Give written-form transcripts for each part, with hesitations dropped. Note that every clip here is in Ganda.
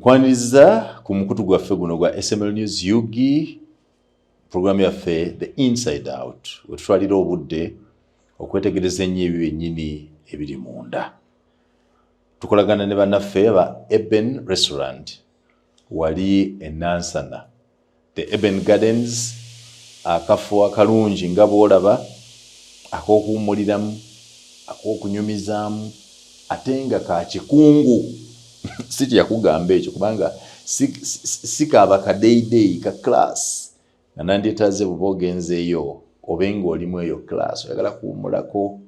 Nkwaniriza ku mukutu gwaffe guno gwa SML News Yugi programu yaffe The Inside Out wetutwalira obudde okwetegereza ennyo ebyo byennyini ebiri munda. Tukolagana ne bannaffe ba Eben Restaurant wali e Nansana, The Eben Gardens, akafo akalungi nga bw'olaba ak'okuwummuliramu, ak'okunyumizaamu ate nga ka kikungu. Siti yakugamba ekyo kubanga si kaaba kadeideyi ka class nga nandyetaze bw'oba ogenzeeyo obenga olimu eyo class oyagala kuwummulako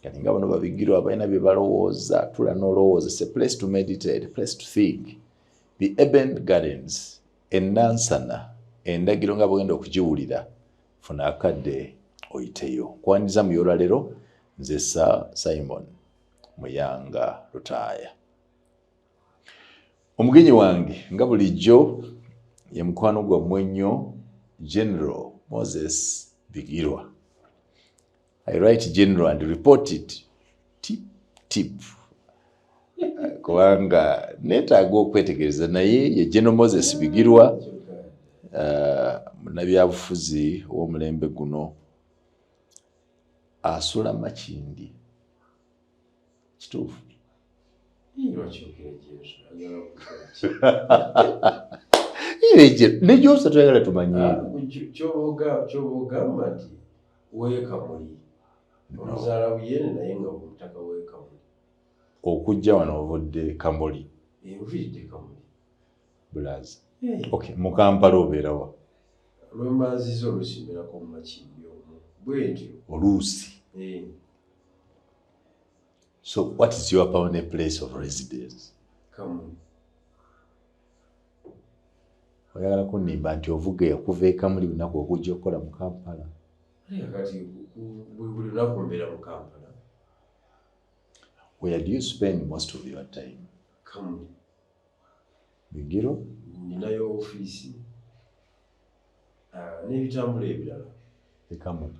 kati nga bano babigirwa abalina bye balowooza tula n'olowooza. It's a place to meditate, a place to think. The Eben Gardens e Nansana, endagiro nga bw'ogenda okugiwulira funa akadde oyiteyo. Kwaniriza mu y'olwaleero nze Simon Muyanga Lutaaya. Omugenyi wange nga bulijjo ye mukwano gwammwe ennyo General Moses Bigirwa. I write General and report it tip kubanga neetaaga okwetegereza naye ye General Moses Bigirwa munnabyabufuzi w'omulembe guno asula Makindi. Kituufu? Nejyosa tuyagala tumanye kyobogamba nti weekamuli omuzaala wiyene naye nga omutaka weekamuli okujja wano ovudde Kamuli nviridde Kamuli bulazi. Okay, mu Kampala obeerawa? lwembanziza olusimberako mu Makindi omwo bwentyo oluusi. So what is your permanent place of residence? Kamuli. Oyagala kunnimba nti ovuga okuva e Kamuli lunaku okujja okukola mu Kampala? Kati buli lunaku mbeera mu Kampala. Where do you spend most of your time? Kamuli. Bigiro? Ninayo ofiisi n'ebitambula ebirala. E Kamuli.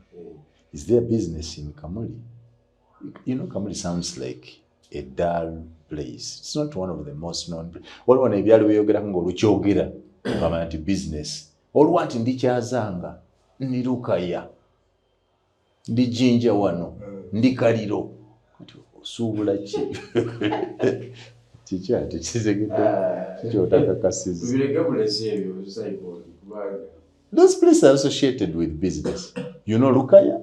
Is there business in Kamuli? You know, Kamuli sounds like a dull place. It's not one of the most known. Waliwo n'ebyalo byeyogera ng'olukyogera bamanya nti business. Oluwa nti ndi Kyazanga, ndi Lukaya, ndi Jinja wano, ndi Kaliro. Osuubula ki? Kiki ate kizegedde kiky'otakakasiza. Tubireke bulesi ebyo Simon kubanga. Those places are associated with business. You know Lukaya?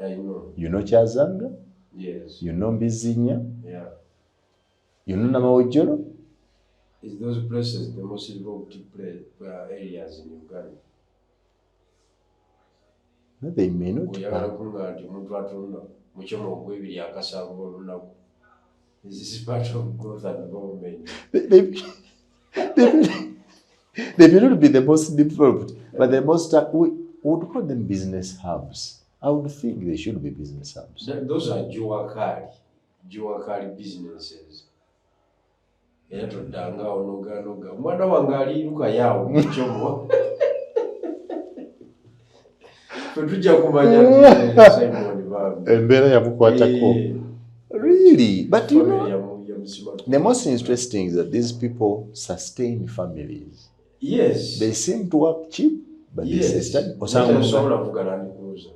I know. You know Kyazanga? Yes. You know Mbizinya? Yeah. You know Namawojjolo? Is those places the most involved areas in Uganda? No, they may not. Oyagala kunga nti omuntu atunda mu kyomo ogw'ebiri akasango olunaku. Is this part of growth and development? They may not be the most developed, but the most, we would call them business hubs. I would think they should be business hubs. Those are Juwakali businesses. Era toddanga onoga. Omwana wange ali Lukayaawo mu kyomo. Tujja kumanya nti Simon Bambi. Embeera yamukwatako. Really? But you know, the most interesting is that these people sustain families. Yes. They seem to work cheap, but yes. They sustain. Tasobola kuvugana Land Cruiser.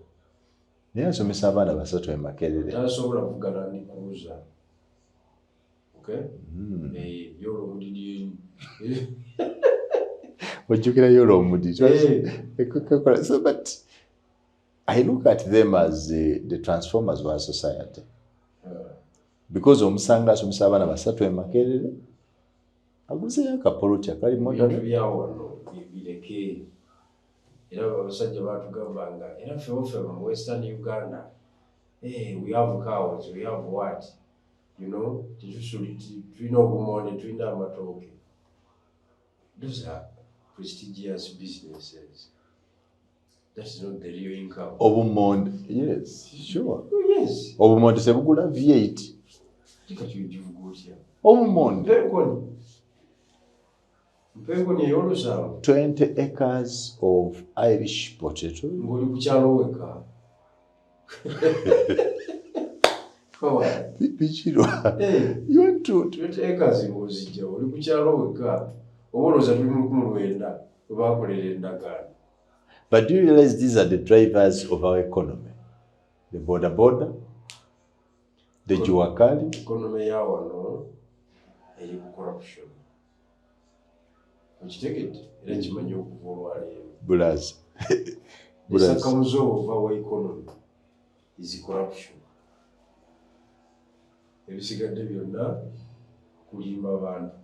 Naye asomesa abaana basatu e Makerere. Tasobola kuvugana Land Cruiser. Okay? Yolo mudidi. Ojjukira yolo omudidi. So, but I look at them as the transformers of our society. Because omusanga asomesa abaana basatu e Makerere, aguzeyo akapoloti akali moto. Byawo wano bireke. Era abasajja batugambanga era ffe mu Western Uganda, we have cows, we have what? You know, tulina obumonde, tulina amatooke. Those are prestigious businesses. That's not the real income. Obumonde, yes, sure. Oh, yes. Obumonde sebugula V8. Obumonde. Mpengoni ey'olusango. 20 acres of Irish potato. Ng'oli ku kyalo weka. Bichiro. You want to 20 acres ng'ozijja oli ku kyalo wekka oba olowooza tuli mu 19 we baakolera endagaano. But do you realize these are the drivers of our economy? The border, the juakali. Economy ya wano eri ku corruption. Okitegedde era kimanyi okuva olwaleero. Bulas. Esakamuzo ova wa economy is corruption. Ebisigadde byonna kulimba abantu.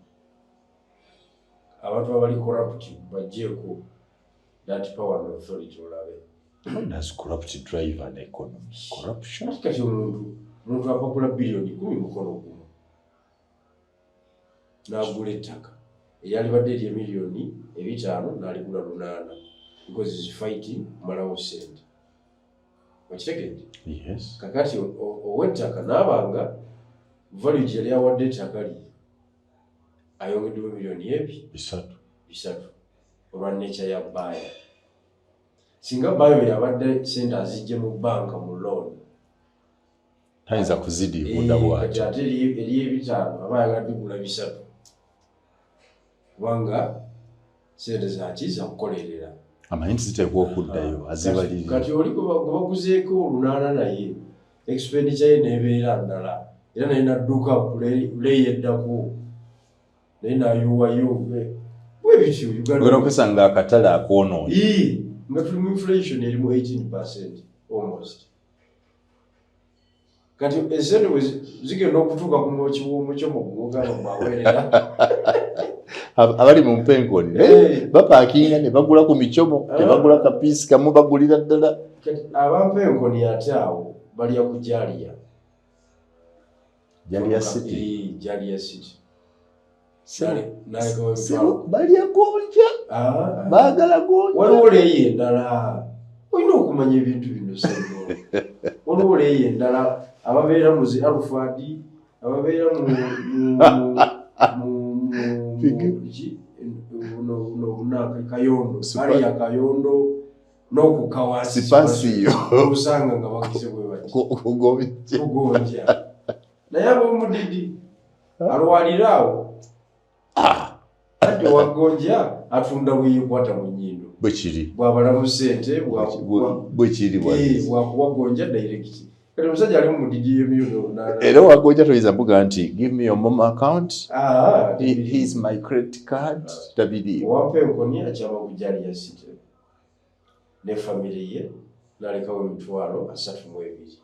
Abantu abali corrupt bajjeeko that power and authority olabe. How does corrupt drive an economy? Corruption? Kati omuntu apapula bilioni 10 mukono gumu n'agula ettaka eryalibadde erye miliyoni 5 n'aligula 8 because he's fighting kumalawo ssente. Okitegedde? Yes. Kakati ow'ettaka n'abanga value gye yali awadde ettaka lye ayongeddewo miliyoni ebi 3 olwa nature ya bbaaya. Singa bbaaya yabadde ssente azijje mu bbanka mu loan Tayinza kuzidiibunda bw'ati. Kati ate eri 5 aba ayagala bigula 3 kubanga ssente zaki za kukolerera. Amanyi nti ziteekwa okuddayo azibalirira. Kati oli gwe baguzeeko 8 naye expenditure ye n'ebeera ndala era naye n'adduka kuleyi eddako naye n'ayuwayo bwe bityo Ogenda okwesanga akatale akwonoonye. nga tuli mu inflation eri mu 18% almost. Kati esente bwe zigenda okutuuka ku kiwumu kyo mu buganda bwaweerera Abali mu mpenkoni bapaakinga ne bagula ku micomo ne bagula kapiisi kamu bagulira ddala. Kati abampenkoni ate awo balya ku Jaliya. Jaliya City. Jaliya City. Balya gonja. Baagala gonja. Waliwo leeyi endala. Olina okumanya ebintu bino sebo. Waliwo leeyi endala ababeera mu zi Alfadi, ababeera mu Kayondo, Aliya Kayondo n'okukawasi Sipasiyo. Osanga nga bagize bwe bati. Kugonja. Naye ab'omudidi alwaliraawo. Ate wagonja atunda bweyekwata mu nnyindo. Bwe kiri. Bw'abalamu ssente bwe kiri wagonja direct. Kati omusajja ali mu mudidi y'emiliyoni 8. Era wagonja toyinza mbuga nti give me your mom account. Here's my credit card. Tabiri. Owampenkoni akyama ku Jaliya City ne family ye n'alekawo emitwalo 32.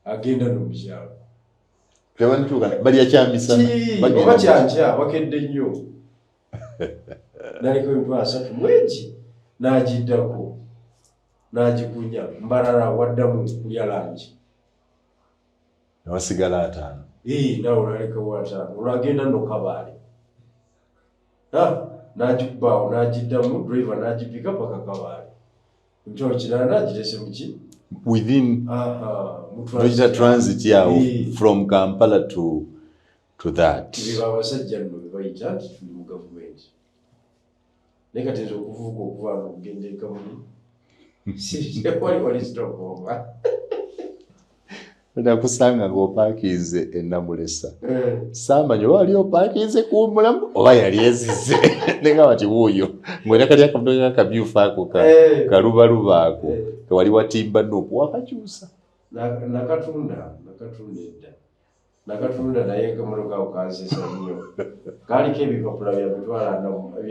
Agenda n'omukyalo. Bali akyamisa. Oba kyankya bakedde nnyo. N'alekawo emitwalo 30 n'agiddako. N'agikunya mbalala waddamu kulya langi. Wasigala 5. Nawe olwalekawo 5. Olwagenda nno Kabaale. N'agikubbaawo n'agiddamu driver n'agipika paka Kabaale. Emitwalo 8 n'agirese mu ki? Within transit yawo from Kampala to that. Biba abasajja nno be bayita nti tuli mu gavumenti. Naye kati nze okuvuga okuva ano okugenda e Kamuli. Wali sitokoma. Nakusanga ng'opaakinze e Namulesa. Saamanya oba wali opaakinze ku Mulamu oba yali ezize. Nenga bati wuuyo. Ng'era kali akamutono akabyufu ako kalubaluba ako. Wali watimba Nuupu wakakyusa. Nakatunda edda. Nakatunda naye kamulo kawo kansesa nnyo. Kaliko ebipapula bya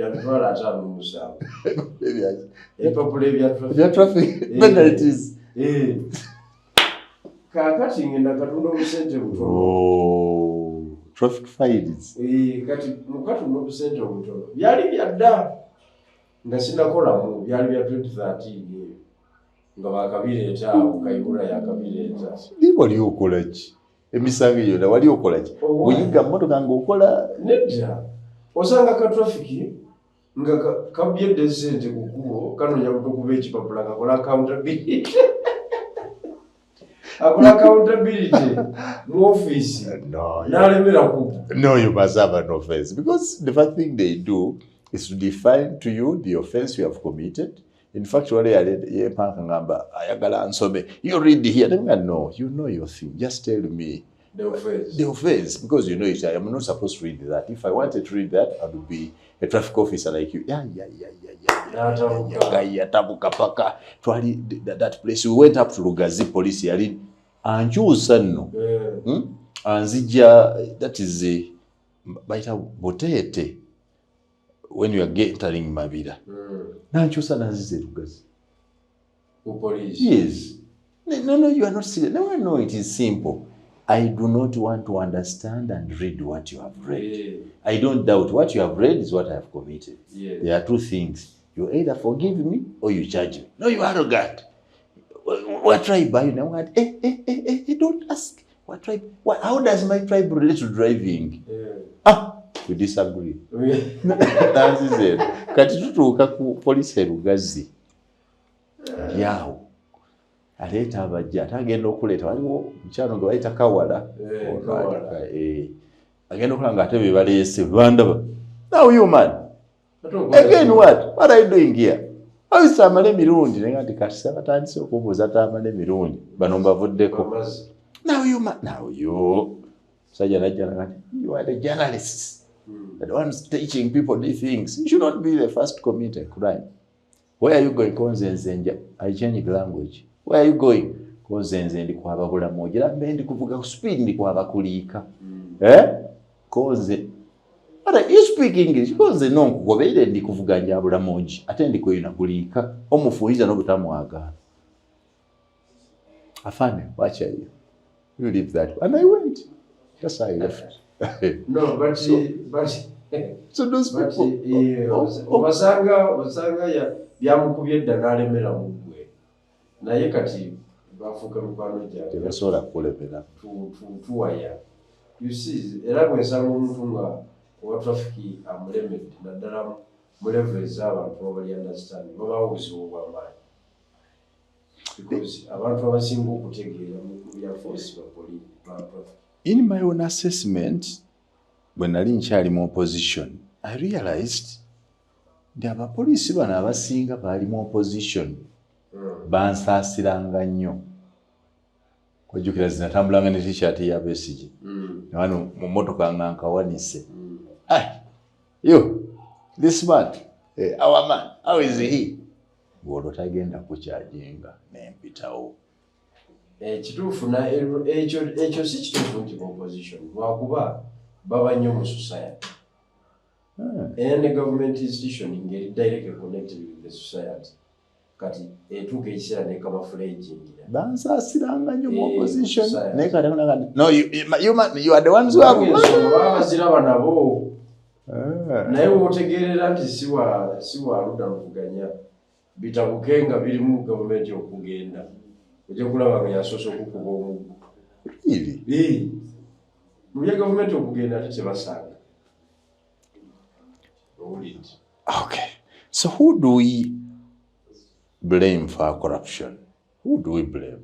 mitwalo 57. Ebipapula ebya traffic penalties. Kakati ngenda katunda obusente butono. Traffic fines. Kati mukatunda obusente obutono. Byali byadda. Nga sinakolamu byali bya 2013 nga bakabireeta awo Kayihura yakabireeta. Wali okola ki? Emisango yonna wali okola ki? Oyiga mmotoka ng'okola nedda. Osanga ka traffic nga kabyedde ssente ku kkubo kanonya kuba ekipapula kakola accountability. Akola accountability mu office. N'alemera ku. No, you must have an offense because the first thing they do is to define to you the offense you have committed. In fact, wale ye panka ngamba ayagala ansome. You read here. No, you know your thing. Just tell me. The offense, because you know it. I am not supposed to read that. If I wanted to read that, I would be a traffic officer like you. That place. We went up to Lugazi police yali. Anjusa no. Anzija, that is a baita botete. When you are entering Mabida. Nanchusa nazize Lugazi. Police. Yes. No, you are not serious. No, it is simple. I do not want to understand and read what you have read. Yeah. I don't doubt what you have read is what I have committed. Yeah. There are two things. You either forgive me or you charge me. No, you are arrogant. What tribe are you now? Don't ask. What tribe? How does my tribe relate to driving? Yeah. We disagree. That is it. Katitutuka ku police Lugazi. Yao. Aleta abajja atagenda okuleta waliwo mkyano gwe bayita Kawala agenda okulanga ate be baleese bandaba. Now you man again what are you doing here? Awisa amale mirundi nenga ati kati batandise okubuuza tamale mirundi bano mbavuddeko. Now you sajja najja ngati you are the journalists the ones teaching people these things. You should not be the first to commit a crime. Where are you going? Konzenzenja. I change language. Where are you going? Konzenze ndi kwaba bulamoja lambe ndi kuvuga speed ndi kwaba kulika. Konze. But you speak English. Konze no kugobeire ndi kuvuga nja bulamoja. Ate ndi koyina kulika. Omufuiza no butamwaga. Afane, watch you. You leave that. And I went. That's how I left. No, but so those people. Wasanga ya byamukubye ddala mera mugwe. Naye kati bafuka mukwano gya tebasobola kukolebera tuwaya. You see, era bwensanga omuntu nga owa traffic amulemedde naddala mu levels abantu abali understand baba obuzibu bw'amaanyi. Because abantu abasinga okutegeera mu bya force ba traffic. In my own assessment, when I nkyali mu opposition, I realized the abapoliisi bano abasinga baali mu opposition bansaasiranga nnyo. Kwejjukira zinatambulanga ne t-shirt ya Besigye. Wano mu mmotoka nga nkawanise. You, this man, our man, how is he? Bw'olwo tagenda kukyajinga n'empitawo. Kituufu ekyo si kituufu nti opposition lwakuba baba nnyo mu society. And the government institution engeri directly connected with the society. Kati etuuka ekiseera ne camouflage. Bansaasiranga nnyo mu opposition. Naye kati no, you are the ones who have baziraba nabo. Naye otegeerera nti si wa ludda luvuganya. Bitabukenga biri mu government okugenda. Ojja kulaba nga yasoose okukuba omuggo. Really? Mu bya government okugenda ate tebasanga. Okay. So who do we blame for corruption? Who do we blame?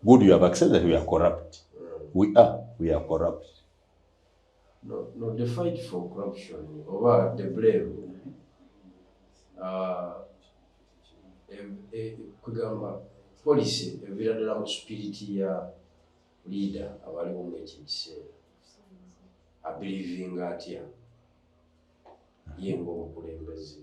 Good, you have accepted that we are corrupt. We are corrupt. No, the fight for corruption over the blame. Kugamba policy eviradala mu spirit ya leader abaliwo mu ekiseera abelieving atya yengo obukulembeze.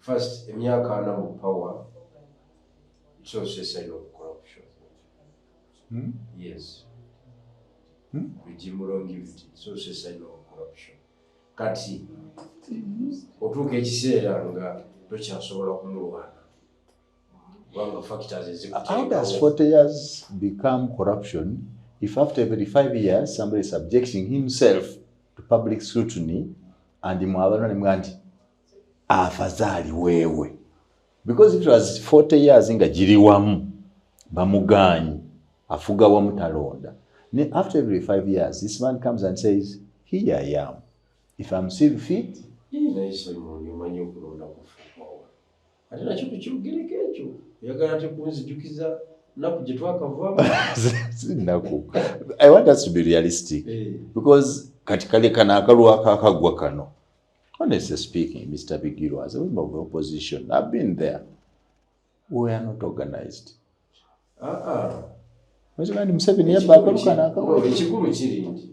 First emyaka ana mu power, it's also a sign of corruption. Yes. Regime longevity, it's also a sign of corruption. Kati otuuka ekiseera nga tokyasobola kumulwana. How does 40 years become corruption if after every 5 years somebody is subjecting himself to public scrutiny and mwabana nemwanti afadhali wewe? Because it was 40 years nga jiri wamu bamuganyi afuga wa mutalonda. After every 5 years this man comes and says, here I am. If I'm still fit, I want us to be realistic because katikale kana akalwa kakagwa kano Honestly speaking, Mr. Bigiro, as a member of the opposition, I've been there. We are not organized. Ekikulu kiri nti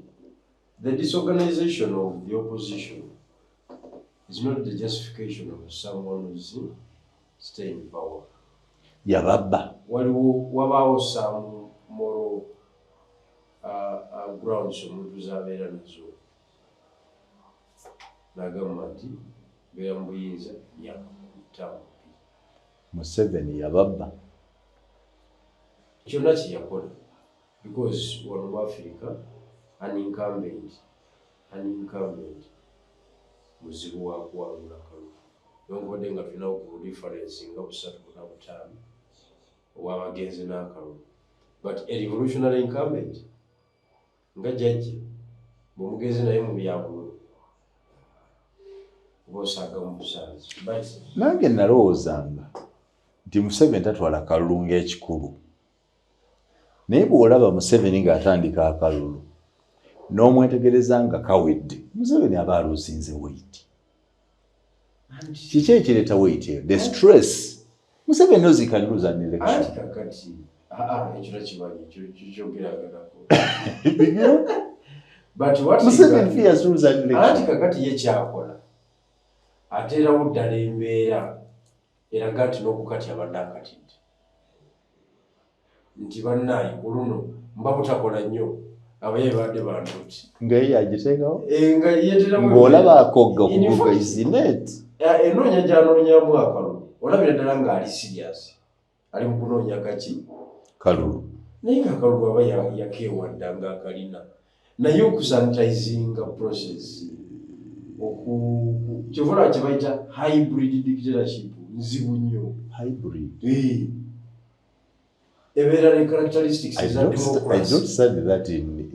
the disorganization of the opposition is not the justification of someone who's staying in power. Yababba. Wabaawo some moral grounds omuntu z'abeera nazo n'agamba nti beera mu buyinza yakutamu. Museveni yababba. Kyonna kye yakola because wano mu Africa an incumbent muzibu wa kuwangula Kalubu. Newankubadde nga tulinawo ku difference nga 3-5 obw'abagenzi n'akalulu. But a revolutionary incumbent nga jjajja bw'omugenzi naye mu byabululu oba osaaga mu busaanzi. Nange nalowoozanga nti Museveni tatwala Kalulu ng'ekikulu. Naye bw'olaba Museveni ng'atandika akalulu n'omwetegereza nga kawedde, Museveni aba aluusinze weight. Kiki ekireeta weight eyo? The stress. Museveni knows he can lose an election. Anti kakati ekyo takimanyi kyogeraganako. But what Museveni fears lose an election. Anti kakati ye kyakola ateerawo ddala embeera eraga nti n'okukati abadde akatidde nti bannaayi ku luno mba butakola nnyo abaye badde bantuti nga ye yagiteekawo nga yeeterawo ng'olaba akogga kuguga isinet enoonya gy'anoonyamu akalulu olabira ddala ng'ali serious ali mu kunoonya kaki Kalulu. naye ng'akalulu aba yakeewadda ng'akalina naye okusanitizinga process kyovula kye bayita hybrid dictatorship nzibu nnyo. Hybrid. Ebeera ne characteristics I don't study that in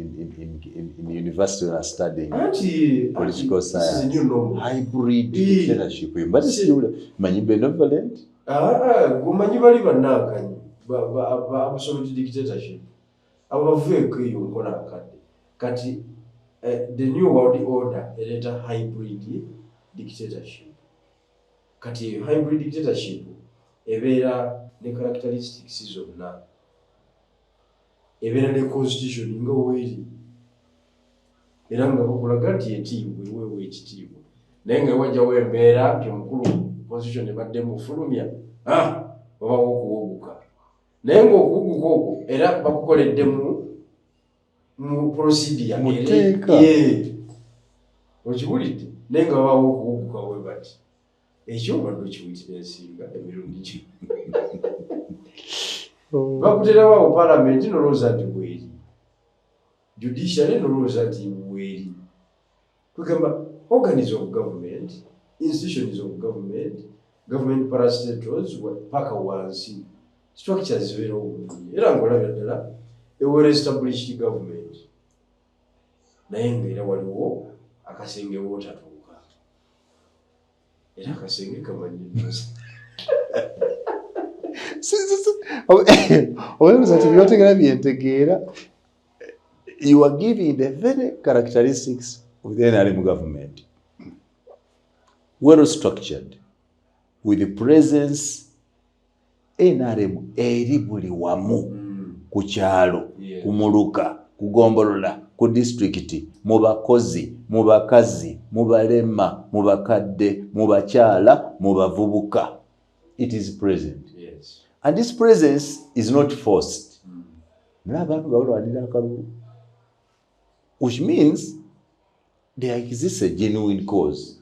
university when I studying political science. Hybrid dictatorship. But it's still manyi benevolent. Gumanyi bali bannankanyi absolute dictatorship. Abavueko eyo nkola akadde. Kati the new world order ereeta hybrid dictatorship. Kati hybrid dictatorship ebeera ne characteristics zonna. Ebeera ne constitution nga weeri. Era nga bakulaga nti etiibwe weewe ekitiibwa. Naye nga wajjawo embeera nti omukulu constitution ebadde mufulumya wabawo okuwuguka. Naye ng'okuwuguka okwo era bakukoledde mu procedure muteeka. Okiwulidde naye nga wabawo okuwuguka we bati. Ekyo obadde okiwulira ensinga emirundi ki. Bakuterawo parliament nolowooza nti bweri. Judiciary nolowooza nti bweri. Tugamba organs of government, institutions of government, government parastatals paka wansi. Structures zibeerawo bulungi. Era ng'olabira ddala a well-established government. Naye ng'era waliwo akasenge wootatuuka. Era akasenge kamanyi nnoze. You are giving the very characteristics of the NRM government. Well structured, with the presence NRM eri buli wamu ku kyalo, ku muluka, ku gombolola, ku district, mu bakozi, mu bakazi, mu balema, mu bakadde, mu bakyala, mu bavubuka. It is present. Yes. And this presence is not forced. Which means there exists a genuine cause.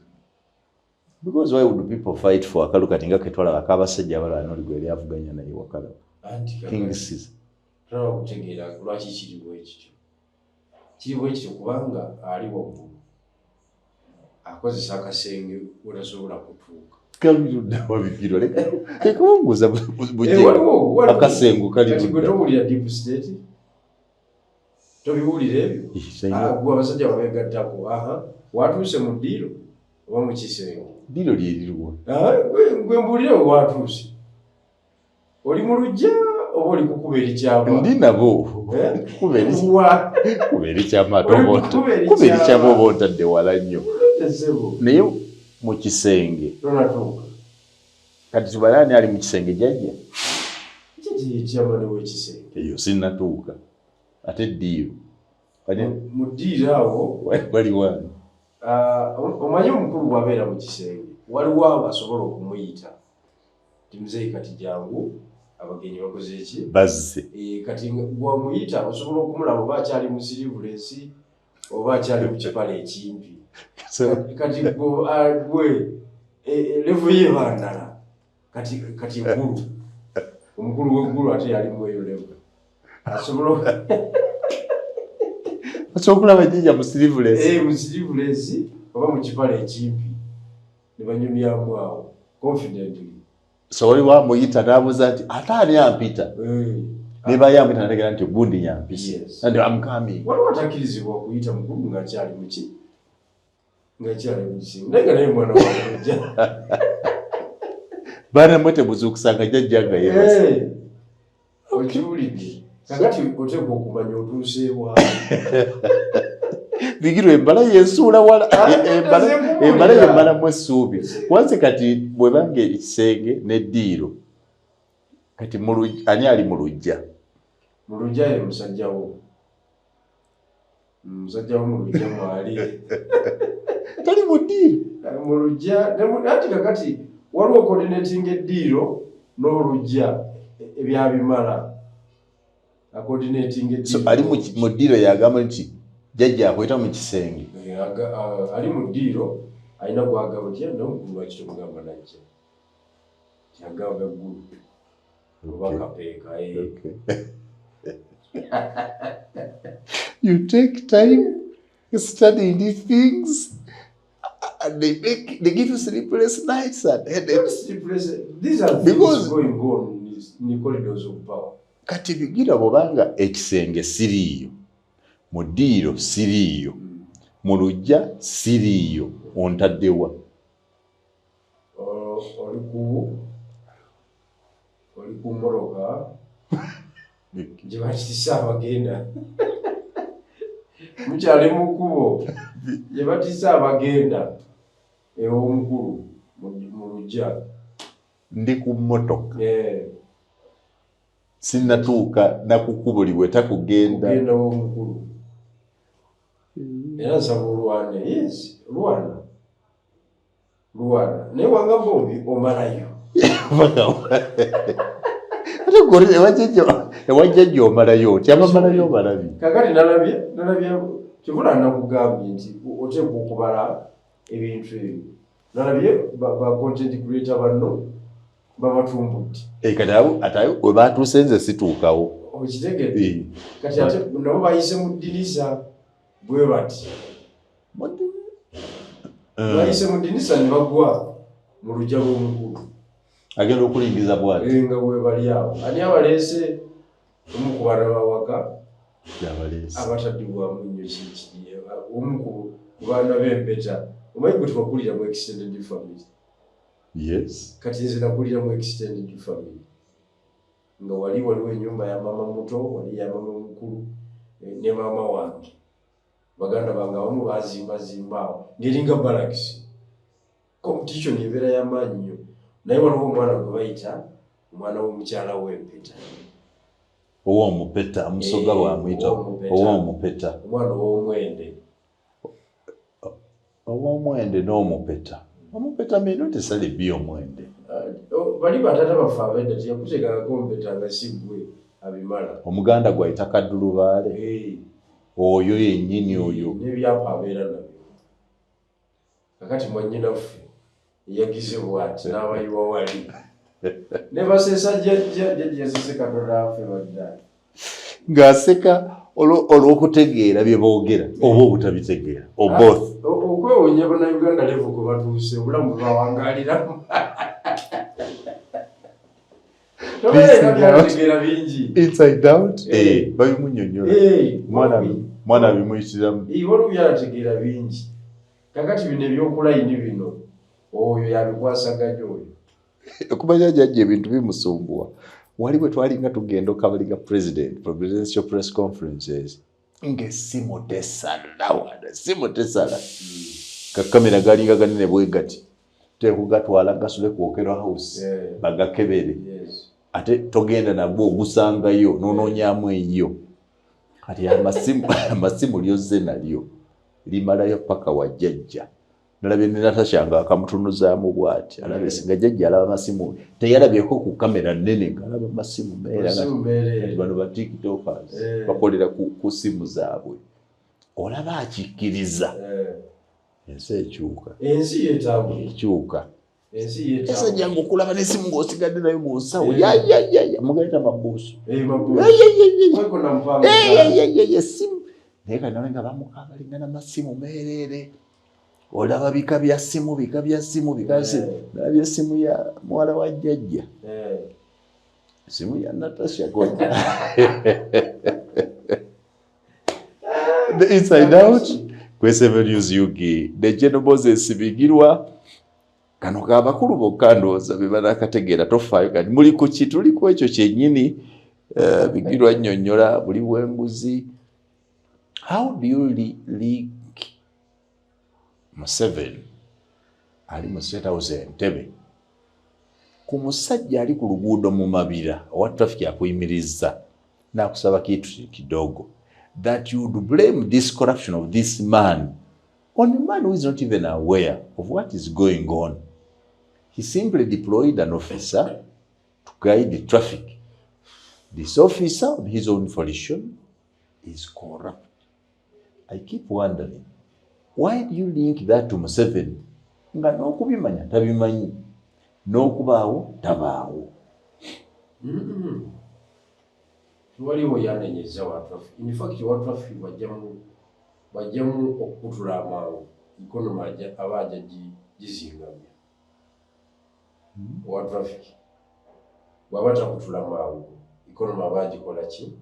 Because why would people fight for Akalu Katinga Ketwala Akabasajja abalala n'oligwera avuganya naye wakala? Kings. Kutegeera lwaki kiriwo ekityo. Kiriwo ekityo kubanga ali waggulu akozesa akasenge wetasobola kutuuka. Wabigirwa leka kumunguza akasengu kali kati gwe towulira deep state tobiwulira ebyo gwe abasajja babegattako watuuse mu ddiiro oba mu kisenge ddiiro lyeriruwa gwe mbuulire we watuuse oli mu lujja oba oli kukuba erikyama ndi nabo kuba erikyama kuba erikyama oba otadde wala nnyo naye mu kisenge tonatuuka kati tubalani ali mu kisenge jjajja kyamani w'ekisenge eyo sinnatuuka ate eddiiro mu ddiiro awo wali wani omanyi omukulu bw'abeera mu kisenge waliwo abasobola okumuyita ti muzeeyi kati jangu abagenyi bakoze eki bazze kati bw'omuyita osobola okumulaba oba akyali mu sirivulensi oba akyali mu kipale ekimpi kati gwe levu ye bandala kati eggulu omukulu w'eggulu ate yalimu eyo levu asobola okulaba jjajja mu sirivulensi mu sirivulensi oba mu kipale ekimpi ne banyumyamu awo confidently so wali wamuyita n'abuuza nti ate ani ampita ne bayampita nategera nti gundi nyampise and I'm coming waliwo atakkirizibwa okuyita mukulu ng'akyali muki ng'akyali mu kisenge naye nga naye mwana wamujja baana mwete buzuukusanga jjajja nga yeebase okiwulidde kakati oteekwa okumanya otuuseewa bigirwa embala yensuula wala embala yemmalamu essuubi wansi kati bwe bange ekisenge n'eddiiro kati ani ali mu luggya mu luggya ye musajjawo mu luggya mwali tali mu ddiiro mu luggya anti kakati waliwo coordinating eddiiro n'oluggya ebyabimala so ali mu ddiiro yagamba nti jjajja akweta mu kisenge ali mu ddiiro alina gwagamba tya nomukulu lwaki tomugamba najja kyagamba eggulu oba kapeeka you take time studying these things and they give you sleepless nights and headaches. These are things going on in the corridors of power. Kati bigira bobanga ekisenge siriyo mu ddiiro siriyo mu luggya siriyo ontaddewa oli ku mmoloka gye batisa abagenda mukyali mu kkubo gye batisa abagenda ew'omukulu mu luggya ndi ku mmotoka sinnatuuka nakukubulibwe takugenda ogenda w'omukulu era nsaba olwana yes lwana naye wanga bombi omalayo ate goli ewajjajja omalayo otya amamalayo omalabi kakati nalabye kibula nakugambye nti oteekwa okubala ebintu ebyo nalabye ba content creator banno babatumbudde kati ate we batuuse nze situukawo okitegedde kati ate nabo bayise mu ddirisa bwe bati bayise mu ddirisa ne bagwa mu luggya lw'omukulu agenda okulingiza bwati nga bwe bali awo ani abaleese omu ku baana bawaka abataddibwamu nnyo kiki omu ku baana b'empeta omanyi gwe tubakulira mu extended family. Yes. Kati nze nakulira mu extended family. Nga waliwo ennyumba ya mama muto, wali ya mama mukulu, ne mama wange. Baganda bange abamu bazimba ngeringa barracks. Competition ebeera y'amaanyi nnyo. Naye waliwo omwana gwe bayita omwana w'omukyala w'empeta. Ow'omupeta, Musoga bw'amuyita ow'omupeta. Omwana ow'omwende. Ow'omwende n'omupeta. Omupeta meno tesali bbi omwende. Bali batata baffe ab'edda teyakuteekangako omupeta nga si ggwe abimala. Omuganda gw'ayita kaddulubaale. Oyo yennyini oyo. N'ebyapa abeera nabyo. Kakati mwannyinaffe yagize bw'ati n'abayiwa wali. Ne baseesa jjajja yasese Katonda affe baddaali. Ng'aseka olw'okutegeera bye boogera oba obutabitegeera o both. Okwewonya bannayuganda level kwe batuuse obulamu bwawangaaliramu. Tobaategeera bingi. Inside out? Babimunnyonnyola. Mwana abimuyitiramu. Waliwo byalategeera bingi. Kakati bino ebyokulayini bino oyo yabikwasaganya oyo. Okumanya jjajja ebintu bimusumbuwa. Wali bwe twalinga tugenda okabalinga presidential press conferences ng'essimu tesala. Kakamera galinga ganene bwe gati. tekugatwala gasule kwokera house bagakebere ate togenda nabwo ogusangayo nonoonyamu eyo kati amasimu lyozze nalyo limalayo paka wajjajja nalabye ne Natasha nga akamutunuzaamu bw'ati alabye singa jjajja alaba amasimu teyalabyeko ku kamera nnene ng'alaba amasimu meera bano ba tiktokers bakolera ku simu zaabwe olaba akikkiriza ensi ekyuka ekyuka ese jangu okulaba n'essimu ng'osigadde nayo mu nsawo yayayaya mugaita mabuusu essimu naye kati nawe nga bamukabalingana amasimu meerere olaba bika bya ssimu nalabye essimu ya muwala wa jjajja essimu ya Natasha The Inside Out ku SM News UK ne General Moses Bigirwa kano kabakulu bokka ndowooza be banakategeera tofaayo kati muli ku ki tuli ku ekyo kyennyini Bigirwa nnyonnyola buli bw'enguzi. How do you link Museveni ali mu State House Entebbe ku musajja ali ku luguudo mu mabira owa traffic akuyimirizza n'akusaba kitu kidogo that you would blame this corruption of this man on a man who is not even aware of what is going on. He simply deployed an officer to guide the traffic. This officer, on his own volition, is corrupt. I keep wondering, why do you link that to Museveni? Nga n'okubimanya tabimanyi, n'okubaawo tabaawo. Waliwo yanenyeza wa traffic. In fact, wa traffic bajjamu okutula amangu ikonomi abaja gizingamya. Wa traffic bwabata kutula amangu ikonomi abagikola ki?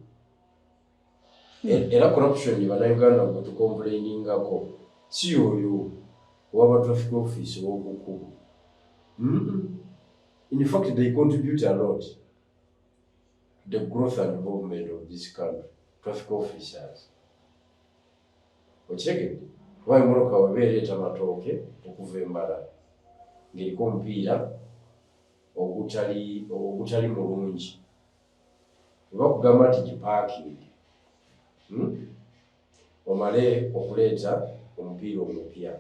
Era corruption bannayuganda gwe tukomplainingako si oyo owa traffic office w'obukugu. In fact, they contribute a lot to the growth and development of this country. Traffic officers. Ochege, why moroka webereeta matooke okuva embala ng'eriko omupiira ogutali mulungi. Bakugamba nti gipaaking. Omale okuleeta omupiira omupya.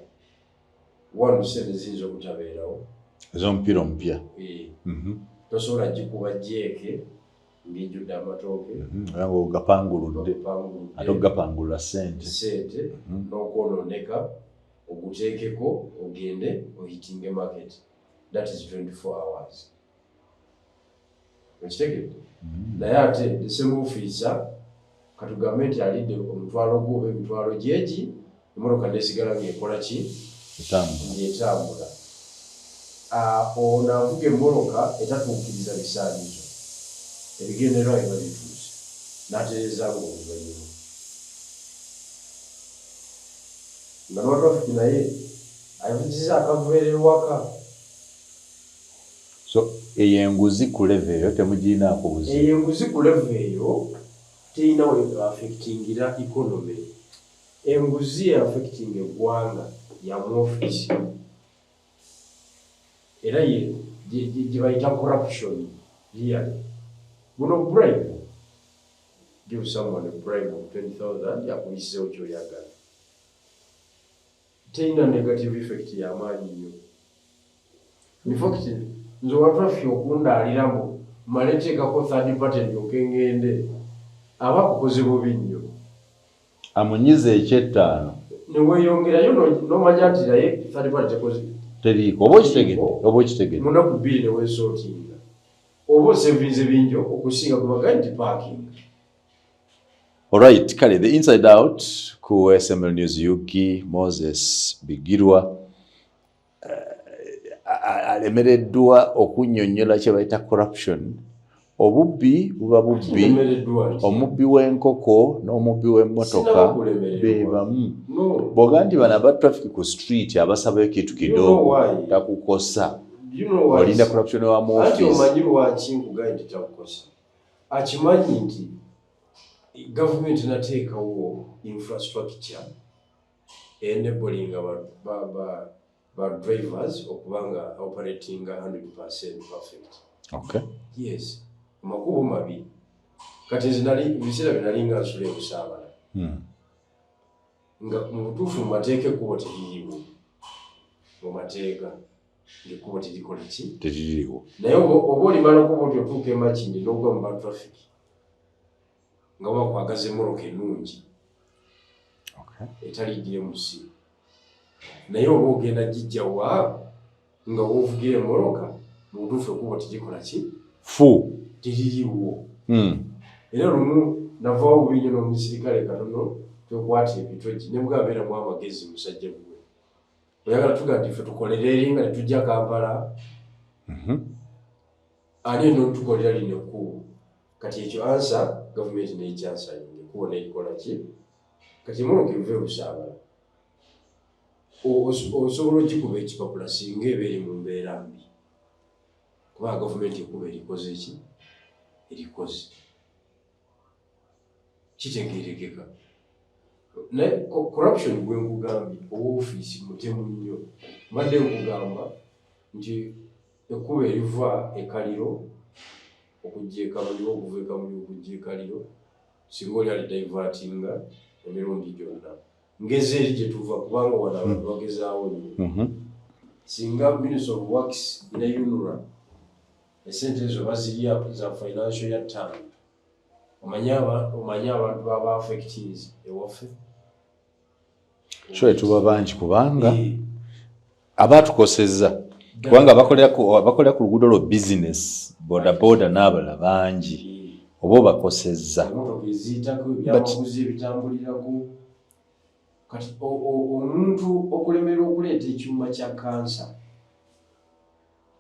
Wano sente ziyinza obutabeerawo. Ez'omupiira omupya. Tosobola gikuba jeeke ng'ejjudde amatooke. Ogapanguludde. Ate ogapangulula ssente n'okwonooneka oguteekeko ogende ohitinge market. That is 24 hours. Okitegedde? Naye ate the same officer katugambe nti alidde omutwalo gwo oba emitwalo gyegi emmotoka neesigala ng'ekola ki? Ng'etambula. Ono avuga emmoloka etatuukiriza bisaanyizo. Ebigendererwa biba bituuse. N'atereezaamu oluvannyuma. Nga n'owa traffic naye ayavugiriza akavubererwaka. So eyo enguzi ku level eyo temugirinaako buzibu. Eyo enguzi ku level eyo terina we affectingira economy. Enguzi ya affecting eggwanga ya mu office. Era ye gye bayita corruption really. Buno bribe. Give someone a bribe of 20,000 yakuyisizeewo ky'oyagala. Terina negative effect y'amaanyi nnyo. In fact, nze wa traffic okundaaliramu mmale nteekako third party ndyoke ngende aba akukoze bubi nnyo. Amunyize eky'ettaano. Ne weeyongerayo n'omanya nti naye third party tekoze. Teriiko. Oba okitegedde. Munaku bbiri ne weesootinga. Oba osevinze bingi okusinga gwe bagamba nti parking. Alright, kale the Inside Out ku SML News UK Moses Bigirwa alemereddwa okunnyonnyola kye bayita corruption. Obubbi buba bubbi. Omubbi w'enkoko n'omubbi w'emmotoka be bamu. Bw'oga nti bano aba traffic ku street abasabayo ekintu kidogo takukosa. Olinda corruption wa mu office. Ati omanyi lwaki nkugaye nti takukosa. Akimanyi nti government nateekawo infrastructure enabling ba drivers okubanga operating 100% perfect. Okay. Yes. Makubo mabi. Kati zinali bisira binalinga nsule kusabala. Nga mutufu mateke kubo tiriwo. Mu mateeka ndikubo tiriko liki tiriwo. Naye oboli malo kubo tyotuke machindi nogwa mu traffic. Nga wakwagaze moroke nungi. Okay. Etali DMC. Naye oba ogenda jijja wa nga wovugire moroka mutufu kubo tiriko laki fu tiririwo. Era lumu navaawo obubinyo n'omusirikale katono twekwata ebitogi ne bwabeeramu amagezi musajja gwe. Oyagala tuga nti ffe tukolera eringa ne tujja Kampala. Ani n'otukolera lino ekkubo. Kati ekyo ansa gavumenti n'ekyansanyinga ekkubo n'erikola ki? Kati muluka ebive busaabala. Osobola ogikuba ekipapula singa eba eri mu mbeera mbi. Kuba gavumenti ekkuba erikoze ki? Erikoze. Kitegeerekeka. Ne corruption gwe nkugambye ofiisi mutemu nnyo. Mbadde nkugamba nti ekkuba eriva ekaliro okujja ekamuliro okuva ekamuliro okujja ekaliro singa oli alidivertinga emirundi gyonna. Ngeze eri gye tuva kubanga wano abantu bagezaawo nnyo. Singa Minister of Works ne UNRA esente ezo bazirya za financial year term. Omanya abantu baba affectees ewaffe. Sure tuba bangi kubanga abatukosezza kubanga bakolera ku luguudo lwo business boda n'abala bangi oba bakosezza. Byamaguzi ebitambulirako. Kati omuntu okulemera okuleeta ekyuma kya kansa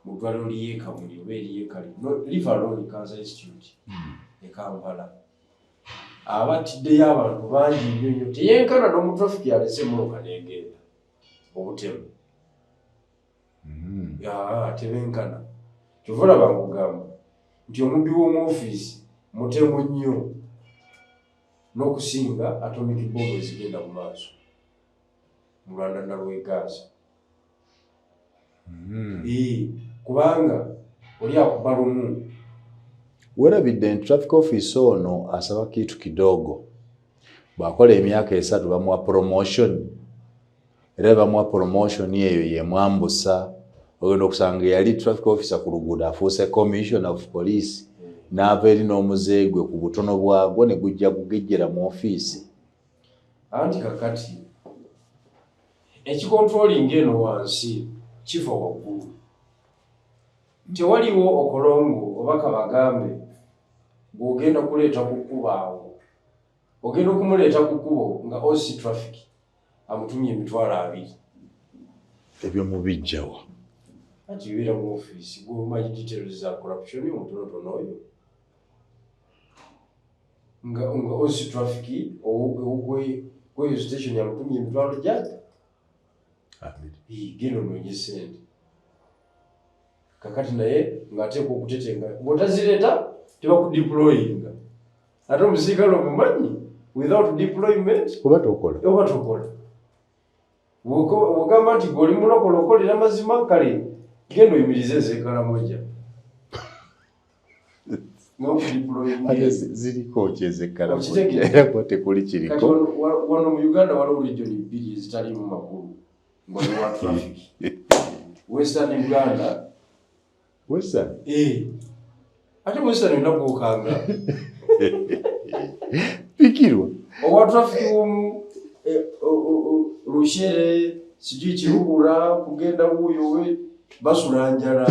mu ddwaliro ly'ekamuli oba ery'ekaliro Live Alone Cancer Institute e Kampala abatiddeyo abantu bangi nnyo nnyo teyenkana n'omu traffic yalese muluka n'egenda obutemu. Tebenkana. Kyova olaba nkugamba nti omubbi w'omu ofiisi mutemu nnyo n'okusinga atomic bomb ezigenda mu maaso mu Rwanda nalwegaasa. Kubanga oli akuba lumu. Werabidde traffic office ono asaba kitu kidogo. Bwakola emyaka 3 bamuwa promotion. Era bamuwa promotion eyo ye mwambusa. Ogenda okusanga yali traffic officer ku luguudo afuuse commissioner of police. N'ava eri n'omuzeegwe ku butono bwagwo ne gujja kugejjera mu ofiisi. Anti kakati ekikontroling eno wansi kifa waggulu. Tewaliwo okolongo oba kabagambe bw'ogenda kuleeta ku kkubo awo. Ogenda okumuleeta ku kkubo nga OC traffic amutumye $2,000. Ebyo mubijjawa. Ati bibeera mu ofiisi gw'omanyi details za corruption omutonotono oyo. Nga OC traffic kweyo station yamutumye $2,000. Genda onoonye ssente. Kakati naye ng'ateekwa okutetenga. Bw'otazireeta tebakudeployinga. Ate omusirikale omumanyi without deployment oba tokola. Bw'ogamba nti gweoli mulokole okolera mazima kale genda oyimirize ez'ekalamoja. Ziriko kyezekalamoja era ko tekuli kiriko. Wano mu Uganda waliwo region 2 ezitaliimu makulu ng'oli wa traffic. Western Uganda. Western? Ate Western unagukanga. Pikirwa. Owa traffic Rushere sijui Kirugura kugenda wuyo we basula njala.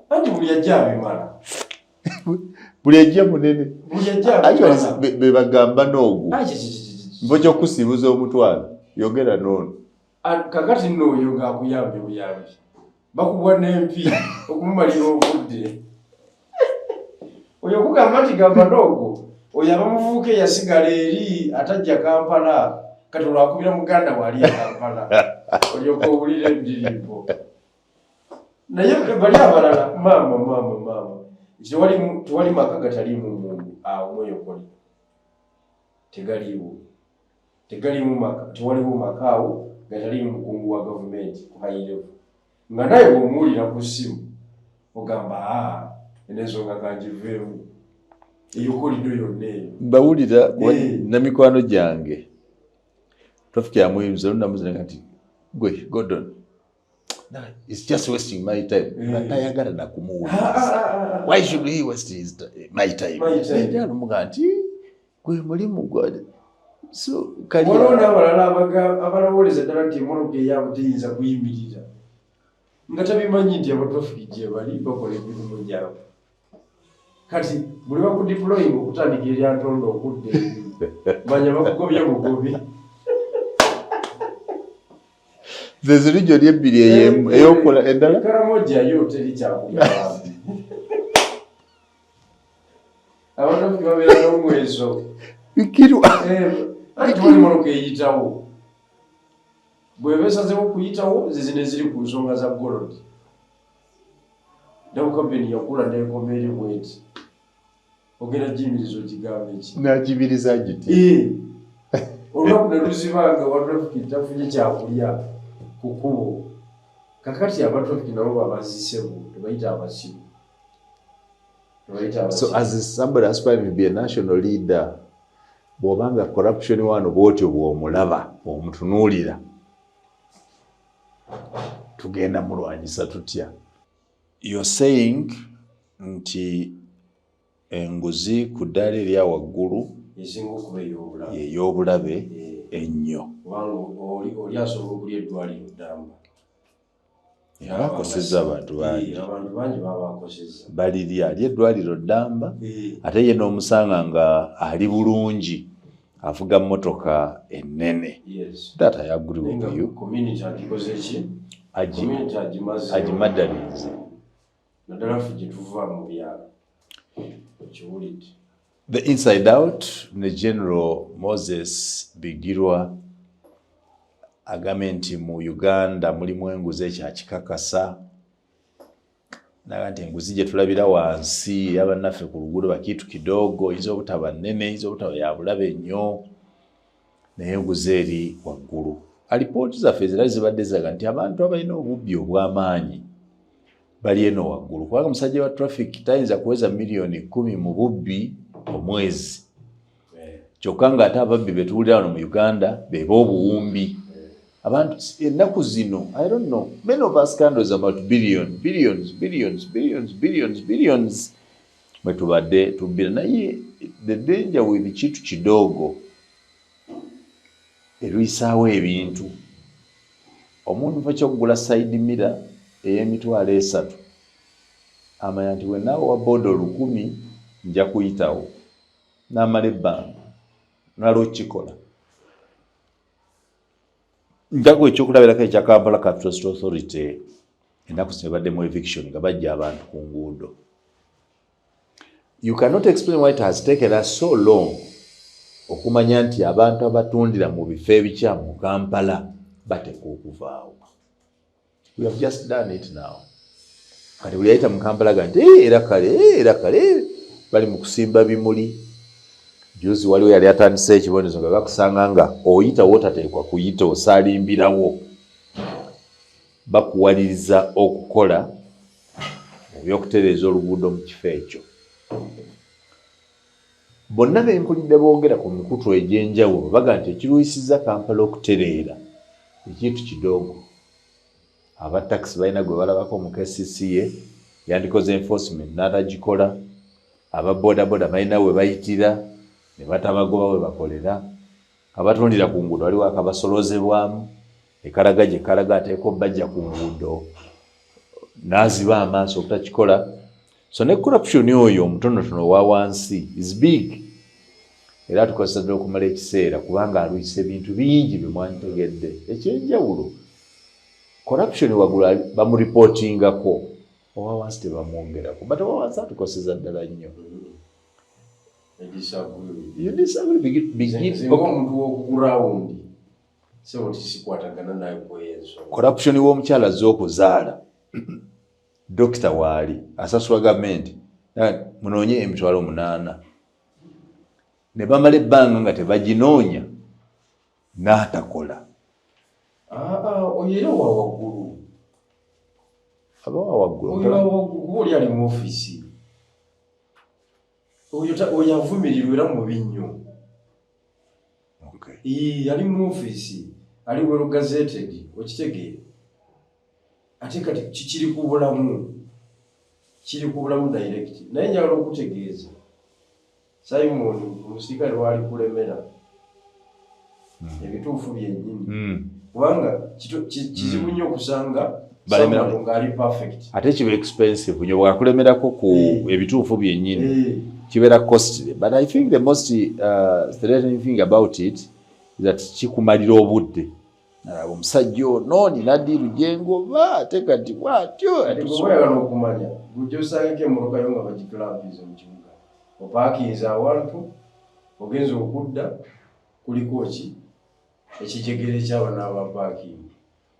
Andi buli ajja bimala. Buli ajja munene. Buli ajja. Actually be bagamba n'ogu. Mbojo kusibuza omutwalo. Yogera nono. Kakati n'oyo ng'akuyambye buyambi. Bakubwa n'empi okumumalira obudde. Oyo kugamba nti gamba n'ogo. Oyo abamuvubuka eyasigala eri atajja Kampala. Kati olwakubira muganda wali ya Kampala. Olyoka owulira endirimbo. Naye bali abalala mama. Tewali maka gataliimu Mungu awo mwoyo koli. Tegaliimu maka. Tewaliwo maka awo nga tali mukungu wa gavumenti ku high level nga naye bw'omuwulira ku ssimu ogamba enensonga kangiveemu eyo kolido yonna eyo mbawulira na mikwano gyange traffic yamuyinza lunamuzinanga nti gwe Gordon it's just wasting my time tayagala nakumuwuliza why should he waste his my time njalamuga nti gwe mulimu gwa so waliwo abalala abalowoleza ddala nti emotoka eyaabo teyinza kuyimirira nga tabimanyi nti abatrafiki gye bali bakola emirimu gyabwe kati buli bakudiploying okutandika eryantondo okudda manya bakugobya bugobi there's region ebbiri eyokola eddala Karamoja yo teri kyakulya abatrafiki babeera n'omweso bikirwa anti wali motoka eyitawo bw'eba esazeewo okuyitawo zizino eziri ku nsonga za golodi Dabukabeni yakula n'ekoma eri bweti ogenda jimirizo kigambo eki n'agibiriza giti olunaku ne luzibanga abatrafiki tafunye kyakulya ku kkubo kakati abatrafiki nabo babazisemu tebayita abasiru so as somebody aspiring to be a national leader bw'obanga corruption wano bwotyo bw'omulaba omutunuulira tugenda mulwanyisa tutya you're saying nti enguzi ku ddaala erya waggulu esinga okuba ey'obulabe ennyo kubanga oli asobola okulya eddwaliro ddamba bakosezza abantu bangi babakosezza balirya ali eddwaliro ddamba ate ye n'omusanga nga ali bulungi avuga mmotoka ennene that I agree with you community agikoze ki agimadalize naddala ffe gye tuva mu byalo ekiwulidde the inside out ne General Moses Bigirwa agambye nti mu Uganda mulimu enguzi ekyakikakasa naga nti enguzi gye tulabira wansi y'abannaffe ku luguudo bakiitu kidogo eyinza obutaba nnene eyinza obutaba ya bulabe nnyo naye enguzi eri waggulu alipooti zaffe zirali zibadde zaga nti abantu abalina obubbi obw'amaanyi bali eno waggulu kubanga musajja wa traffic tayinza kuweza milioni 10 mu bubbi omwezi kyokka ng'ate ababbi betuwulira wano mu Uganda beba obuwumbi abantu ennaku zino I don't know many of us scandals about billions mwe tubadde tubbira naye the danger with kitu kidogo erwisaawo ebintu omuntu fa kyokugula side mirror ey'emitwalo 3 amanya nti wenaawe wa boda 1000 nja kuyitawo n'amala ebbanga nalwokikola njago ekyokulabirako ekya Kampala Capital City Authority ennaku zino baddemu eviction nga bajja abantu ku nguudo. You cannot explain why it has taken us so long okumanya nti abantu abatundira mu bifo ebikyamu mu Kampala bateka okuvaawo. We have just done it now. Kati buli ayita mu Kampala ga nti era kale bali mu kusimba bimuli. Juzi waliwo yali atandise ekibonezo nga bakusanga nga oyita wotateekwa kuyita osalimbirawo. Bakuwaliriza okukola ebyokutereeza oluguudo mu kifo ekyo. Bonna bempulidde boogera ku mikutu egy'enjawulo baga nti ekirwisizza Kampala okutereera ekintu kidogo. Aba taxi balina gwe balabako mu KCCA yandikoze enforcement n'atagikola. Aba bodaboda balina we bayitira ne batabagoba we bakolera. Abatundira ku nguudo waliwo akabasolozebwamu ekalaga gye kalaga ateeko bajja ku nguudo n'aziba amaaso obutakikola. So ne corruption oyo omutonotono wa wansi is big. Era tukozesa okumala ekiseera kubanga alwisa ebintu bingi bimwantegedde ekyenjawulo. Corruption wagula bamureportingako owa wansi tebamwongerako but owa wansi atukoseza ddala nnyo. You disagree. Omuntu w'okugurawundi so tisikwatagana naye kweyenso. Corruption w'omukyala azze okuzaala dokita waali asasula gavumenti munoonye emitwalo 8 ne bamala ebbanga nga tebaginoonya n'atakola Oyera wa waggulu. Abawa waggulu. Oyera waggulu kuba oli ali mu office. Oyo avumirirwa era mu binnyo. Okay. Ali mu office, ali well gazetted, okitegeera. Ate kati kiri ku bulamu. Kiri ku bulamu direct. Naye njagala okutegeeza. Simon omusirikale wali kulemera. Ebituufu byennyini. Kubanga kizibu nnyo okusanga balemera ng'ali perfect. Ate kiba expensive nnyo bwakulemerako ku ebituufu byennyini. Kibeera costly. But I think the most threatening thing about it is that kikumalira obudde. Omusajja ono nina ddiiru gyengoba ate kati bw'atyo. Oyagala okumanya bujja osangeko emmotoka yo nga bagikulapiza mu kibuga. Opaakinze awantu ogenza okudda kuliko ki ekijegere ky'abantu abapaakingi.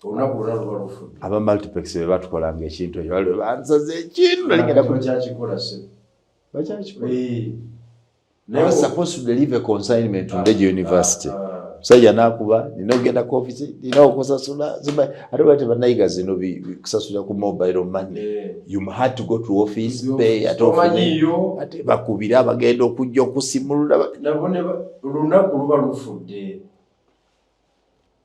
Olunaku lwonna luba lufudde. Aba multiplex be batukolanga ekintu ekyo bali bansaze ekintu nalingenda bakyakikola se. Bakyakikola. They were supposed to deliver a consignment to Ndejje University. Musajja n'akuba nina okugenda ku office nina okusasula ate bwate bannayiga zino kusasula ku mobile money. You had to go to office pay ate ate bakubira abagenda okujja okusimulula nabone olunaku luba lufudde.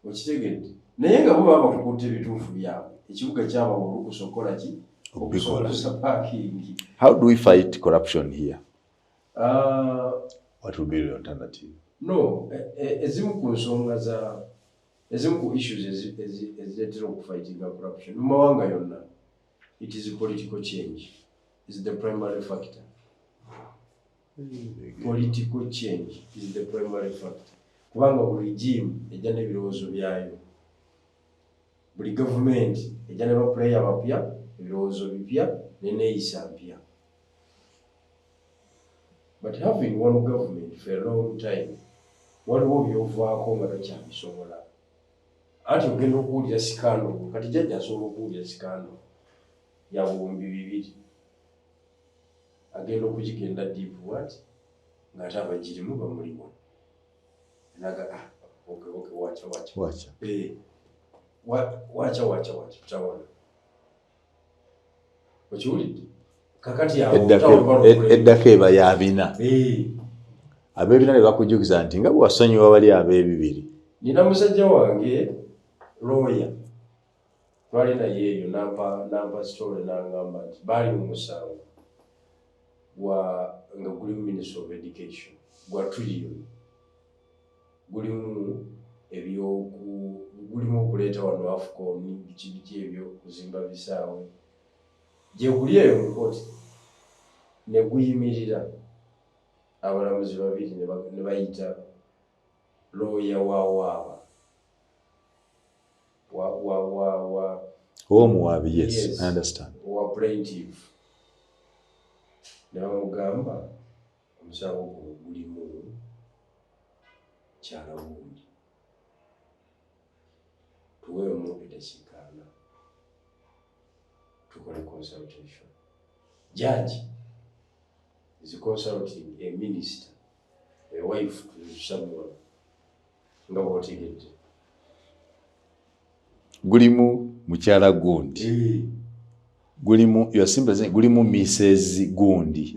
Okitegedde naye nga bo baba bakutte ebituufu byabwe ekibuga kyaba olukusokola ki okusokola parking. How do we fight corruption here? What would be the alternative? No, ezimu ku nsonga ezimu ku issues ezireetera okufightinga corruption mu mawanga yonna, it is political change is the primary factor. Political change is the primary factor. Kubanga buli regime ejja n'ebirowoozo byayo, buli government ejja ne bapuleya bapya, ebirowoozo bipya n'enneeyisa mpya. But having one government for a long time, waliwo byovaako nga takyabisobola. Ati ogenda okuwulira sikando, kati jjajja asobola okuwulira sikando ya buwumbi 200. Agenda okugigenda deep what? Ng'ate abagirimu bamulimu. Naga okay, wacha. Tutawona. Okiwulidde? Kakati awo eddako eba yabina. Ab'ebina ne bakujukiza nti nga bw'asonyiwa bali ab'ebibiri. Nina musajja wange lawyer. Twali naye eyo nampa story n'angamba nti baali mu musango nga guli mu Ministry of Education gwa trillion. Gulimu okuleeta wano AFCON biki ebyo kuzimba bisaawe. Gye guli eyo mu kkooti ne guyimirira abalamuzi babiri ne bayita lawyer wa omuwaabi. Yes, I understand. Wa plaintiff ne bamugamba omusango guno gulimu kyala wundi tuweemu eddakiikaana tukole consultation. Judge is consulting a minister, a wife to someone. Nga bw'otegedde. Gulimu mukyala gundi. Gulimu, you are simply saying, gulimu Mrs. Gundi.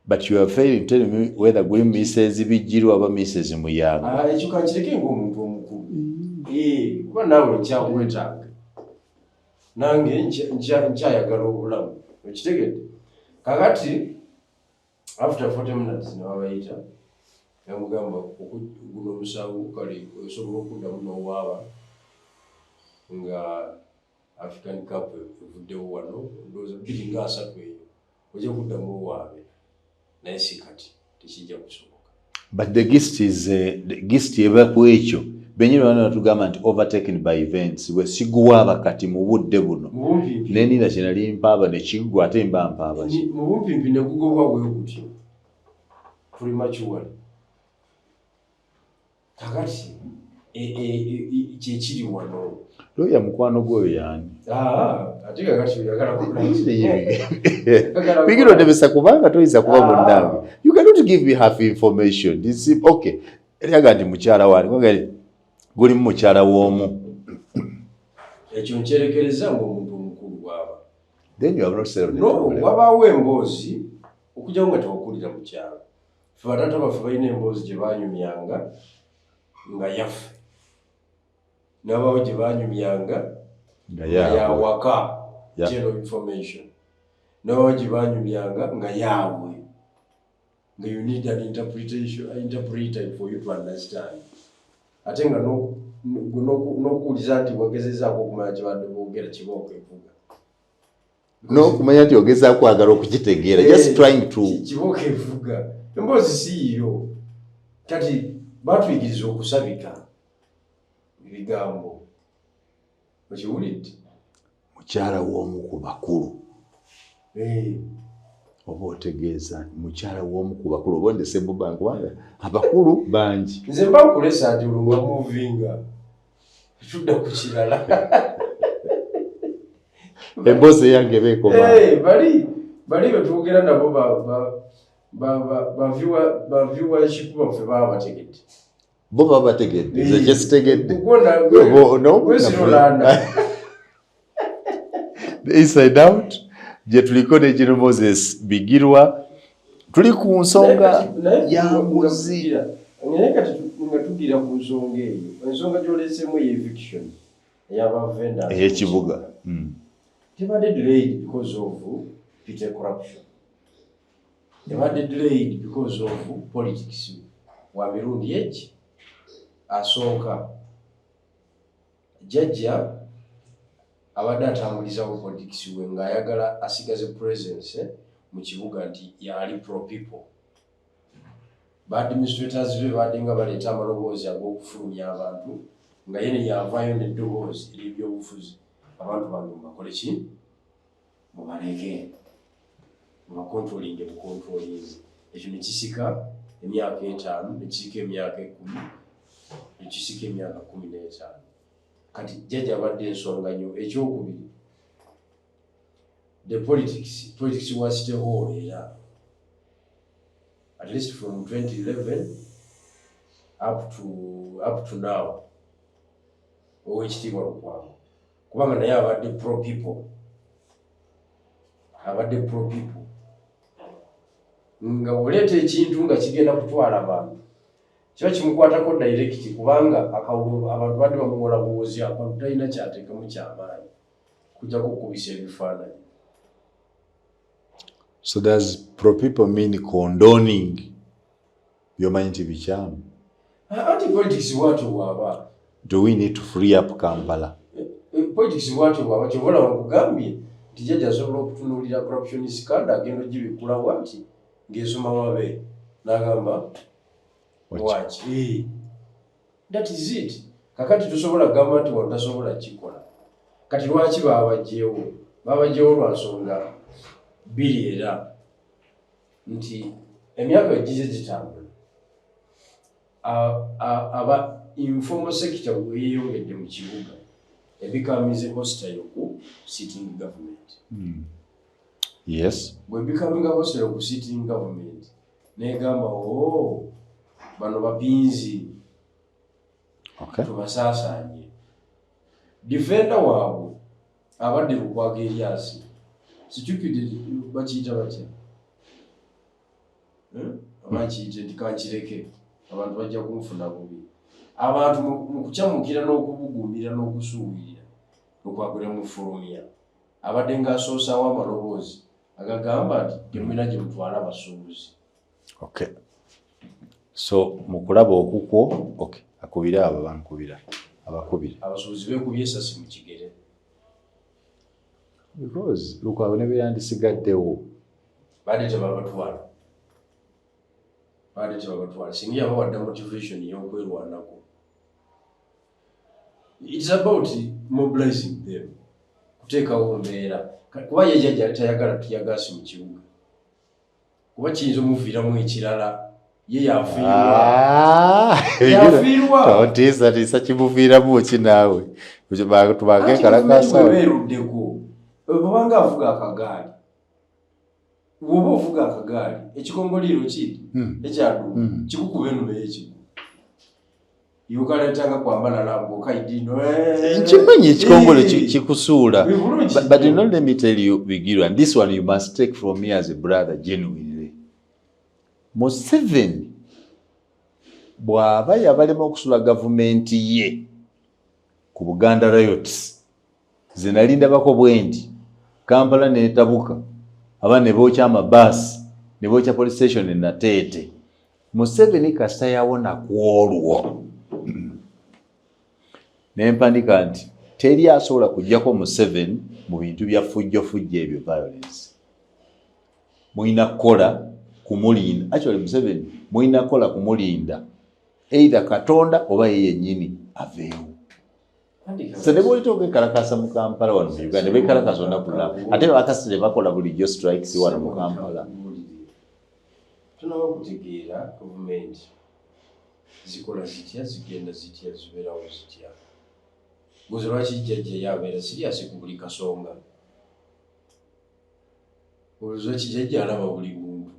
But you are failing to tell me whether gulimu Mrs. Bijiru oba Mrs. Muyanga. Ekyo kankireke ng'omuntu omukulu. Kuba naawe nkyakwetaaga. Nange nkyayagala obulamu. Okitegedde? Kakati after 40 minutes ne babayita yamugamba guno omusango kale osobola okuddamu n'owaaba nga African Cup evuddewo wano ndowooza 2-3 eyo ojja kuddamu owaabe naye si kati tekijja kusoboka. But the gist eba ku ekyo benyini bano batugamba nti overtaken by events we siguwaaba kati mu budde buno nenina kye nali mpaaba ne kiggwa ate mba mpaaba ki mu bumpimpi ne gugobwa bwe gutyo premature. Kakati kyekiri wano lawyer mukwano gwoyo yani. Ate kakati oyagala Bigiro ndebesa kubanga toyinza kuba munnange. You cannot give me half information. This is okay. Eriaga ndi mukyala wani. guli mukyala w'omu. Ekyo nkyerekereza ng'omuntu omukulu bw'aba. Then you have not settled the No, problem. wabaawo emboozi okujjawo nga tewakkulira mu kyalo. Ffe bataata baffe balina emboozi gye baanyumyanga nga yaffe. N'abaawo gye baanyumyanga nga yawaka, general information. N'abaawo gye baanyumyanga nga yaabwe. Nga you need an interpreter for you to understand. Ate nga n'okuwuliza nti wagezezaako okumanya kye badde boogera kibooko evuga. N'okumanya nti ogezaako kwagala okukitegeera. Just trying to... Kibooko evuga. Emboozi siiyo. Kati baatuyigiriza okusabika ebigambo. Okiwulidde? Mukyala w'omu ku bakulu. Oba otegeeza mukyala w'omu ku bakulu. Oba ndese Bubank kubanga abakulu bangi. Nze mba nkulesa nti olwa muvinga. Tudda ku kirala. Emboozi yange beekoma. Bali betwogera nabo ba viewership baffe baba bategedde. Bo baba bategedde. Nze kye sitegedde. The Inside Out gye tuliko ne General Moses Bigirwa tuli ku nsonga ya nguzi. Naye kati nga tugira ku nsonga eyo, ensonga gy'oleseemu eviction ey'abavenda ey'ekibuga. Tebadde delayed because of Peter corruption. Tebadde delayed because of politics. Wa mirundi eki asooka jjajja abadde atambulizawo politics we ng'ayagala asigaze presence mu kibuga nti yali pro people. Ba-administrators be badde nga baleeta amaloboozi ag'okufulumya abantu nga ye ne yavaayo n'eddoboozi ery'ebyobufuzi. Abantu bange mubakole ki? Mubaleke. Mubakontrolinge bukontrolinze. Ekyo ne kisika emyaka 5, ne kisika emyaka 10, ne kisika emyaka 15. Kati jjajja abadde ensonga nnyo. Ekyokubiri, the politics was still whole era. At least from 2011 up to now. Owekitiibwa Lukwago. Kubanga naye abadde pro people. Nga oleeta ekintu nga kigenda kutwala abantu. Kiba kimukwatako direct kubanga akawulo abantu badde bamuwola buwozi abantu talina kyateekamu kyamaanyi. Kujjako okubisa ebifaananyi. So does pro people mean condoning byomanyi nti bikyamu? Anti-politics bwatyo bw'aba. Do we need to free up Kampala? Politics bwatyo bw'aba kyobola bakugambye nti jjajja asobola okutunuulira corruption scandal agenda ogibikula bwati ng'esoma wabe n'agamba watch. That is it. Kakati tusobola gamba nti wano tasobola kikola. Kati lwaki babagyewo? Babagyewo lwa nsonga bbiri era nti emyaka egize gitambula. Aba informal sector bwe yeeyongedde mu kibuga ebikamize hostile ku sitting government. Yes. Bwe bikaminga hostile ku sitting government negamba bano bapinzi. Okay. Tubasaasaanye. Defender waabwe abadde Lukwago Erias. Stupid bakiyita batya? Abakiyita nti kankireke. Abantu bajja kunfuna bubi. Abantu mu kukyamukira n'okubugumira n'okusuubirira Lukwago mu fulumya. Abadde ng'asoosaawo amaloboozi agagamba nti temulina gye mutwala abasuubuzi. Okay. So mukulaba okukwo, okay, akubira abo bankubira. Abakubira. Abasuubuzi beekubye esasi mu kigere. Because Lukwago ne beyandisigaddewo. Badde tebabatwala. Singa yabawadde motivation y'okwerwanako. It's about mobilizing them. Kuteekawo mbeera. Kuba ye jjajja tayagala tuyagaasi mu kibuga. Kuba kiyinza omuviiramu ekirala. Ye yafiirwa. Totiisa kimuviiramu ki naawe. Tubange kalakasa. Beeruddeko. Babanga avuga akagaali. Bw'oba ovuga akagaali, ekikongoliiro kiri, ekyaduma, kikukuba ennume y'ekigwo. yukaletanga kwambala lambo kaidino nkimanyi ekikongole kikusuula but you know, let me tell you Bigirwa, and this one you must take from me as a brother genuinely. Museveni bw'aba yabalema okusula gavumenti ye ku Buganda Riots ze nali ndabako bwendi Kampala neetabuka aba ne bookya amabaasi ne bookya police station e Nateete. Museveni kasita yawona ku olwo nempandika nti teri asobola kujjako Museveni mu bintu bya fujjofujjo ebyo violence. Mulina kukola kumulinda, actually Museveni mulina kukola kumulinda either Katonda oba ye yennyini aveewo. So ne bwolita okwekalakasa mu Kampala wano mu Uganda, ne beekalakasa olunaku lulala ate bakasire bakola bulijjo strikes wano mu Kampala. Tunaba okutegeera gavumenti zikola zitya, zigenda zitya, zibeerawo zitya. Guzi lwaki jjajja yabeera siriasi ku buli kasonga. Olwo kijjajja alaba buli muntu.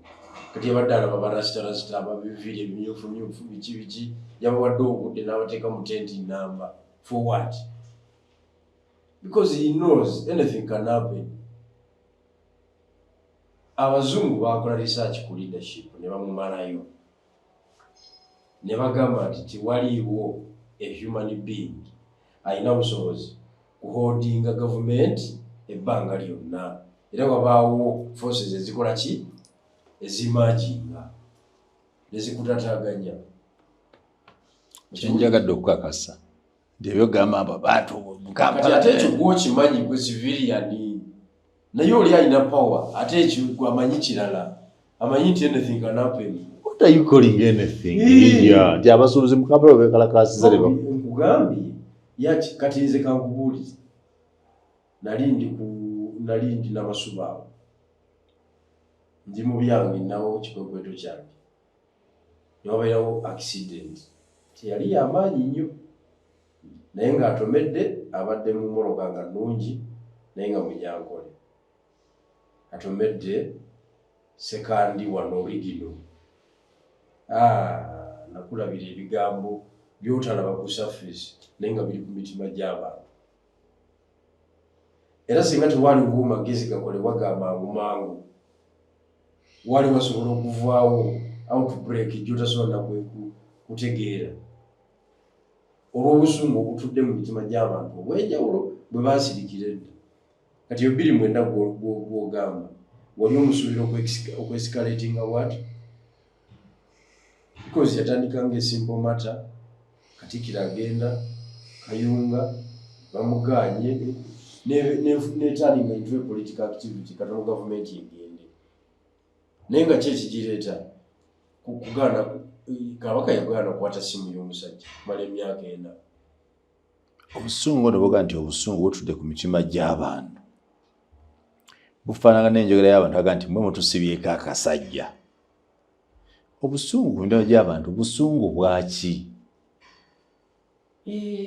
Kati yabadde alaba barasitarasita ababiviri ebimyufumyufu biki yabawadde obudde n'abateeka mu tenti namba. For what? Because he knows anything can happen. Abazungu bakola research ku leadership ne bamumalayo ne bagamba nti tiwaliiwo a human being alina busobozi kuholdinga gavumenti ebbanga lyonna, era wabaawo forces ezikola ki ezimanjinga nezikutataganya. Kyenjagadde okukakasa nti ebyo gamba abantu mu Kampala ate ekyo gwokimanyi gwe civilian naye oli alina power ate ekyo amanyi kirala, amanyi nti anything can happen. What are you calling anything? Yeah, nti abasuubuzi mu Kampala beekalakasiza leba nkugambye yaki kati nze kankubuulize nali ndi n'amasuba ndi mu byange nawo kikwekweto kyange ne wabeerawo accident teyali yamaanyi nnyo naye ng'atomedde abadde mu mmotoka nga nnungi naye nga munyankole atomedde sekandi wano origino. Nakulabira ebigambo byotalaba ku surface naye nga biri ku mitima gy'abantu. Era singa tewaliwo magezi gakolebwa ga mangu mangu wali basobola okuvaawo outbreak gy'otasobola kutegeera olw'obusungu obutudde mu mitima gy'abantu obw'enjawulo bwe baasirikira edda. Kati yo 29 gw'ogamba wali omusuubira okwescalatinga what? Because yatandika ng'esimple matter, Katikkiro agenda, Kayunga bamuganye n'etalinga into a political activity katono gavumenti egende. Naye nga ki ekigireeta kugaana Kabaka yagaana okukwata simu y'omusajja mala emyaka 4. obusungu neboga nti obusungu butudde ku mitima gy'abantu bufaanagana n'enjogera y'abantu aga nti mwe mutusibyeko akasajja. Obusungu ku mitima gy'abantu busungu bwaki?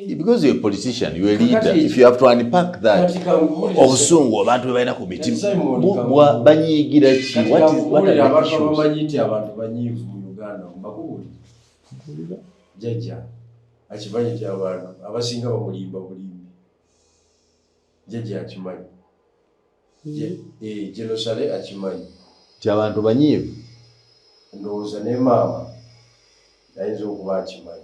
Because you're a politician, you're a leader, if you have to unpack that, obusungu abantu bwe balina ku mitima banyiigira ki? What are the issues? Bamanyi nti abantu banyiivu mu Uganda mbakubuulira. Jjajja akimanyi nti abantu abasinga bamulimba bulimbi. Jjajja akimanyi. Jenosale akimanyi nti abantu banyiivu. Ndowooza ne maama ayinza okuba akimanyi.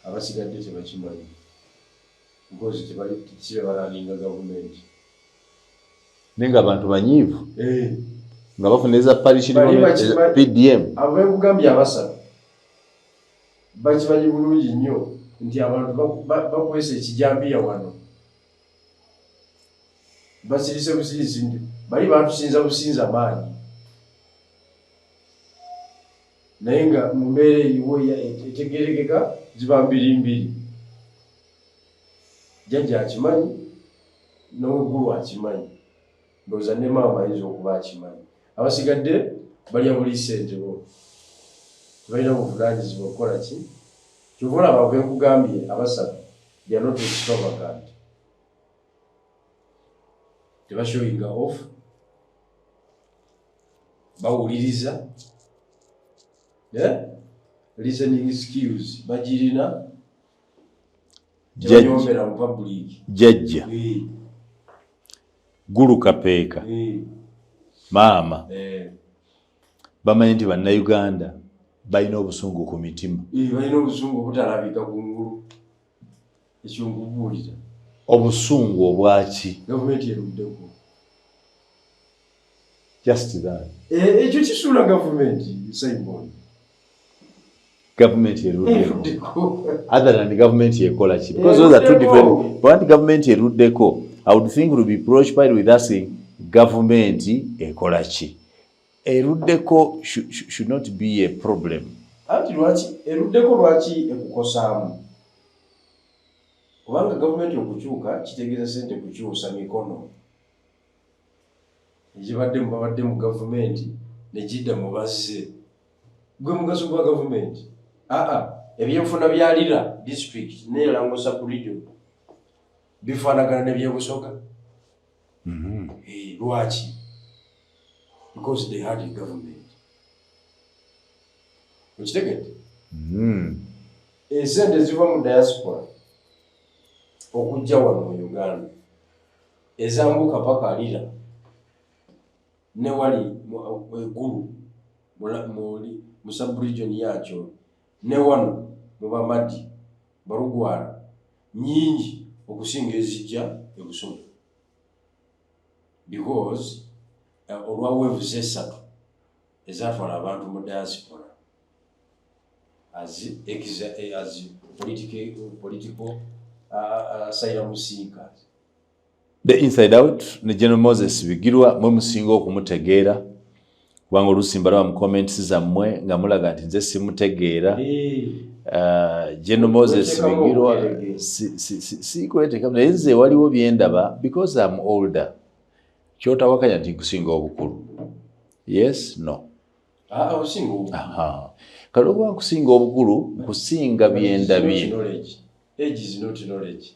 Abasigadde tebakimanyi because sibe balaninga gavumenti. Naye nga abantu banyiivu nga bafuna eza parish PDM. Abekugambye abasatu bakimanyi bulungi nnyo nti abantu bakwesa ekijambiya wano basirise busirisi nti bali batusinza businza maanyi naye nga mu mbeera eyiwo etegerekeka ziba mbiri. Jjajja akimanyi n'oweggulu akimanyi, ndowooza ne maama ayinza okuba akimanyi. Abasigadde balya buli ssente bo tebalina buvunaanyizibwa okukola ki? Kyova olaba bwe nkugambye abasatu they are not extravagant, tebashowinga off, bawuliriza listening skills bagirina tebanyombera mu public jajja gulu kapeeka maama bamanyi nti bannayuganda balina obusungu ku mitima balina obusungu obutalabika kungulu ekyo nkubuulira obusungu obwaki gavumenti eruddeko just that ekyo kisuula gavumenti Simon gavumenti eruddeko other than government yekola ki because those are two different but government eruddeko I would think would be preoccupied with asking government ekola ki eruddeko should not be a problem anti lwaki eruddeko lwaki ekukosaamu kubanga gavumenti okukyuka kitegeeza sente kukyusa mikono ekibadde mubabadde mu gavumenti nekidda mubazze gwe mugaso gwa gavumenti ebyenfuna byalira district neerango sub-region bifaanagana nebyebusoga lwaki because they had a government okitegedde esente ziva mu diaspora okujja wano mu Uganda ezambuka paka alira ne wali egulu mu sub-region yakyo ne wano mu Bamadi Barugwara nyingi okusinga ezijja ebusoga because olwa weevuze esatu ezatwala abantu mu diaspora as political asylum seekers. The Inside Out ne General Moses Bigirwa mwe musinga okumutegeera kubanga oluusi mbalaba mu comments zammwe nga mulaga nti nze simutegeera. General Moses Bigirwa si kweteka naye nze waliwo byendaba because I'm older. Kyotawakanya nti nkusinga obukulu. Yes, no. Osinga obukulu. Kale oba nkusinga obukulu nkusinga byendabye. Age is not knowledge.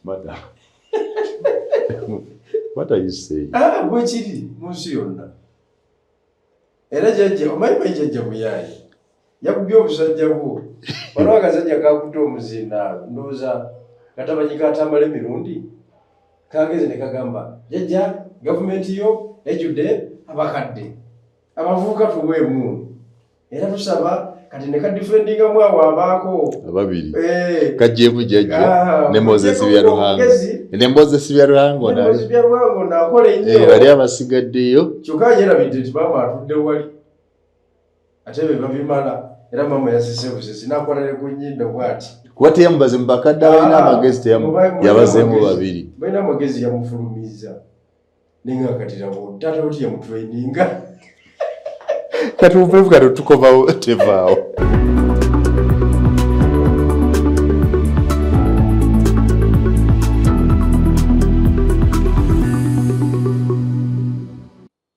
What are you saying? Bwekiri munsi yonna. Era jjajja omanyi jjajja muyayi yakubye obusajja bwo waliwo akasajja kakuta omuzinda ndowooza katabanyika atambala emirundi kageze ne kagamba jjajja gavumenti yo ejjudde abakadde abavubuka tuweemu era tusaba kati ne kadifendingamu awo abaako ababiri kajjeemu jjajja ne Moses Byaruhango ne Moses Byaruhango nakola ennyo bali abasigaddeyo kyokka yerabidde nti maama atudde wali ate be babimala era maama yasise busesi nakwatale ku nnyindo bw'ati kuba teyamubaze mu bakadde abalina amagezi yabazeemu babiri balina amagezi yamufulumiza nenga katirawo tata oti yamutraininga kati upevu kati tukovawo tevaawo